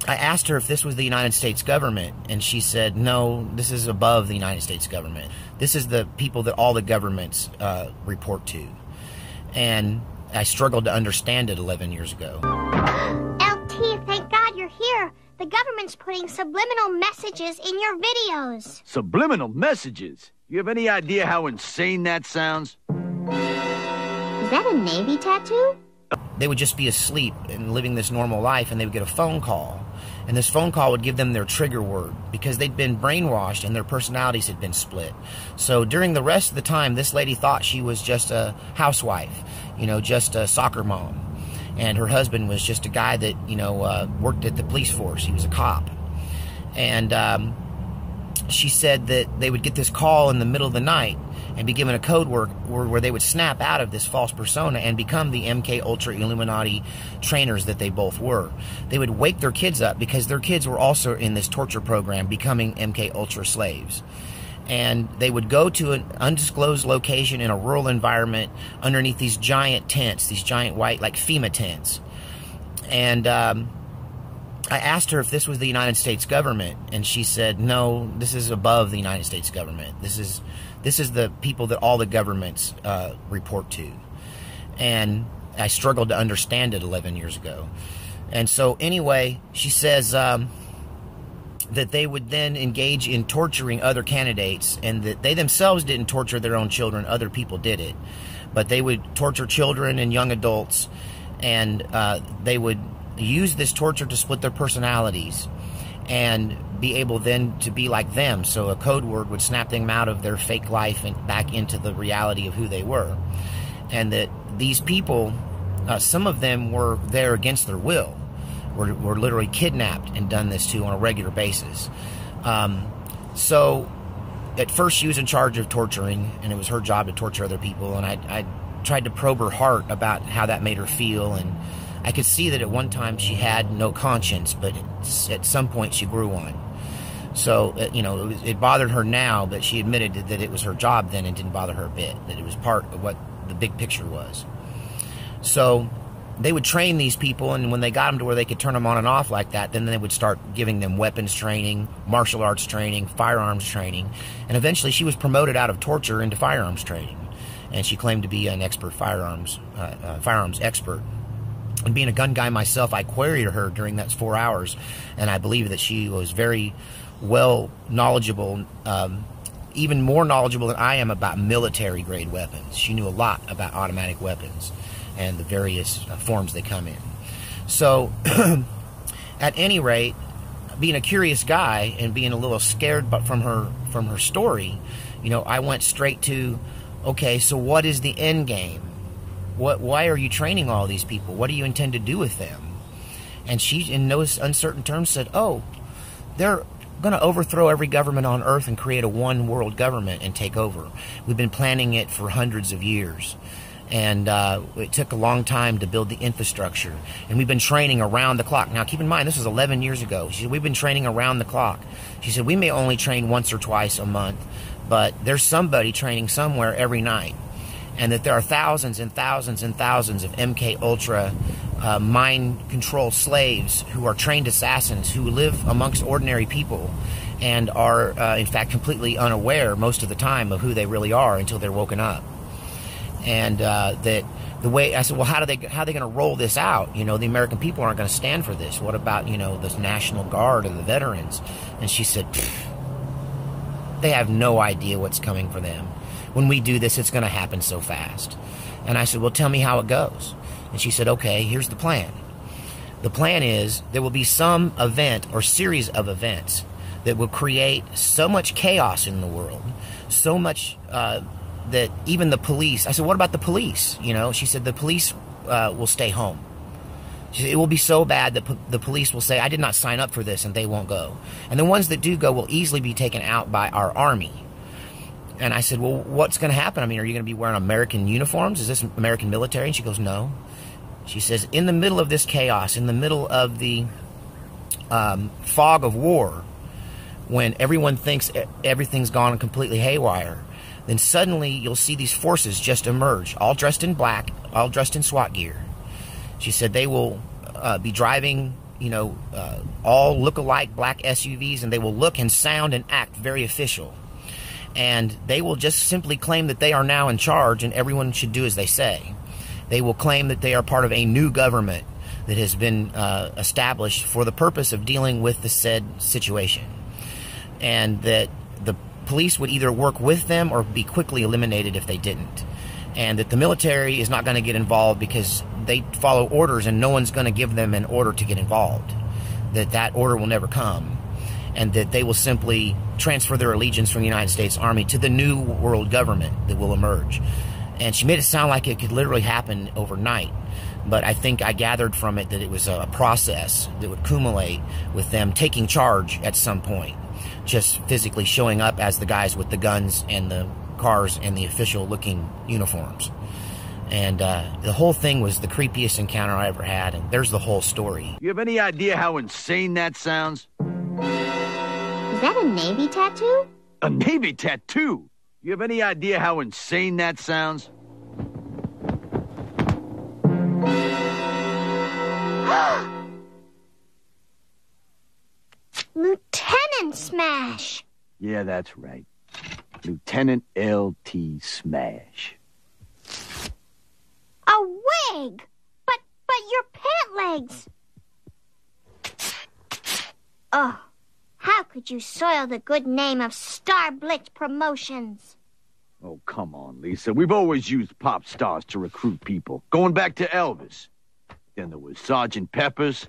I asked her if this was the United States government, and she said, no, this is above the United States government. This is the people that all the governments report to. And I struggled to understand it 11 years ago. LT, thank God you're here. The government's putting subliminal messages in your videos. Subliminal messages? You have any idea how insane that sounds? Is that a Navy tattoo? They would just be asleep and living this normal life, and they would get a phone call. And this phone call would give them their trigger word because they'd been brainwashed and their personalities had been split. So during the rest of the time, this lady thought she was just a housewife, you know, just a soccer mom. And her husband was just a guy that, you know, worked at the police force. He was a cop. And she said that they would get this call in the middle of the night and be given a code word where they would snap out of this false persona and become the MK Ultra Illuminati trainers that they both were. They would wake their kids up because their kids were also in this torture program, becoming MK Ultra slaves. And they would go to an undisclosed location in a rural environment underneath these giant tents, these giant white, like FEMA tents. And I asked her if this was the United States government, and she said, no, this is above the United States government. This is the people that all the governments report to. And I struggled to understand it 11 years ago. And so anyway, she says that they would then engage in torturing other candidates, and that they themselves didn't torture their own children, other people did it. But they would torture children and young adults, and they would use this torture to split their personalities and be able then to be like them. So a code word would snap them out of their fake life and back into the reality of who they were. And that these people, some of them were there against their will, were literally kidnapped and done this to on a regular basis. So at first she was in charge of torturing, and it was her job to torture other people. And I tried to probe her heart about how that made her feel, and I could see that at one time she had no conscience, but at some point she grew one. So, you know, it bothered her now, but she admitted that it was her job then and didn't bother her a bit, that it was part of what the big picture was. So they would train these people, and when they got them to where they could turn them on and off like that, then they would start giving them weapons training, martial arts training, firearms training, and eventually she was promoted out of torture into firearms training, and she claimed to be an expert firearms expert. And being a gun guy myself, I queried her during that 4 hours, and I believe that she was very well knowledgeable, even more knowledgeable than I am about military-grade weapons. She knew a lot about automatic weapons and the various forms they come in. So, at any rate, being a curious guy and being a little scared from her story, you know, I went straight to, okay, so what is the end game? Why are you training all these people? What do you intend to do with them? And she, in no uncertain terms, said, oh, they're going to overthrow every government on earth and create a one-world government and take over. We've been planning it for hundreds of years. And it took a long time to build the infrastructure. And we've been training around the clock. Now, keep in mind, this was 11 years ago. She said, we've been training around the clock. She said, we may only train once or twice a month, but there's somebody training somewhere every night. And that there are thousands and thousands and thousands of MK Ultra mind control slaves who are trained assassins who live amongst ordinary people and are, in fact, completely unaware most of the time of who they really are until they're woken up. And that the way I said, well, how are they going to roll this out? You know, the American people aren't going to stand for this. What about, you know, this National Guard and the veterans? And she said, they have no idea what's coming for them. When we do this, it's going to happen so fast. And I said, well, tell me how it goes. And she said, okay, here's the plan. The plan is there will be some event or series of events that will create so much chaos in the world, so much that even the police, I said, what about the police? You know, she said, the police will stay home. She said, it will be so bad that the police will say, I did not sign up for this, and they won't go. And the ones that do go will easily be taken out by our army. And I said, well, what's going to happen? I mean, are you going to be wearing American uniforms? Is this American military? And she goes, no. She says, in the middle of this chaos, in the middle of the fog of war, when everyone thinks everything's gone completely haywire, then suddenly you'll see these forces just emerge, all dressed in black, all dressed in SWAT gear. She said they will be driving all look-alike black SUVs, and they will look and sound and act very official. And they will just simply claim that they are now in charge and everyone should do as they say. They will claim that they are part of a new government that has been established for the purpose of dealing with the said situation. And that the police would either work with them or be quickly eliminated if they didn't. And that the military is not going to get involved because they follow orders and no one's going to give them an order to get involved. That order will never come. And that they will simply transfer their allegiance from the United States Army to the new world government that will emerge. And she made it sound like it could literally happen overnight. But I think I gathered from it that it was a process that would accumulate with them taking charge at some point. Just physically showing up as the guys with the guns and the cars and the official-looking uniforms. And the whole thing was the creepiest encounter I ever had, and there's the whole story. You have any idea how insane that sounds? Is that a Navy tattoo? A Navy tattoo? You have any idea how insane that sounds? Lieutenant Smash! Yeah, that's right. Lieutenant L.T. Smash. A wig! But your pant legs! Oh, how could you soil the good name of Star Blitz Promotions? Oh, come on, Lisa. We've always used pop stars to recruit people, going back to Elvis. Then there was Sergeant Pepper's,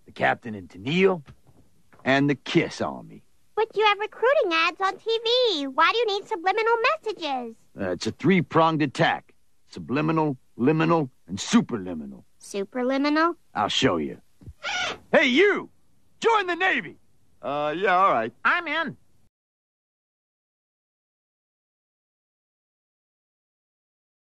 the Captain and Tennille, and the Kiss Army. But you have recruiting ads on TV. Why do you need subliminal messages? It's a three-pronged attack. Subliminal, liminal, and superliminal. Superliminal? I'll show you. Hey, you! Join the Navy! Yeah, all right. I'm in.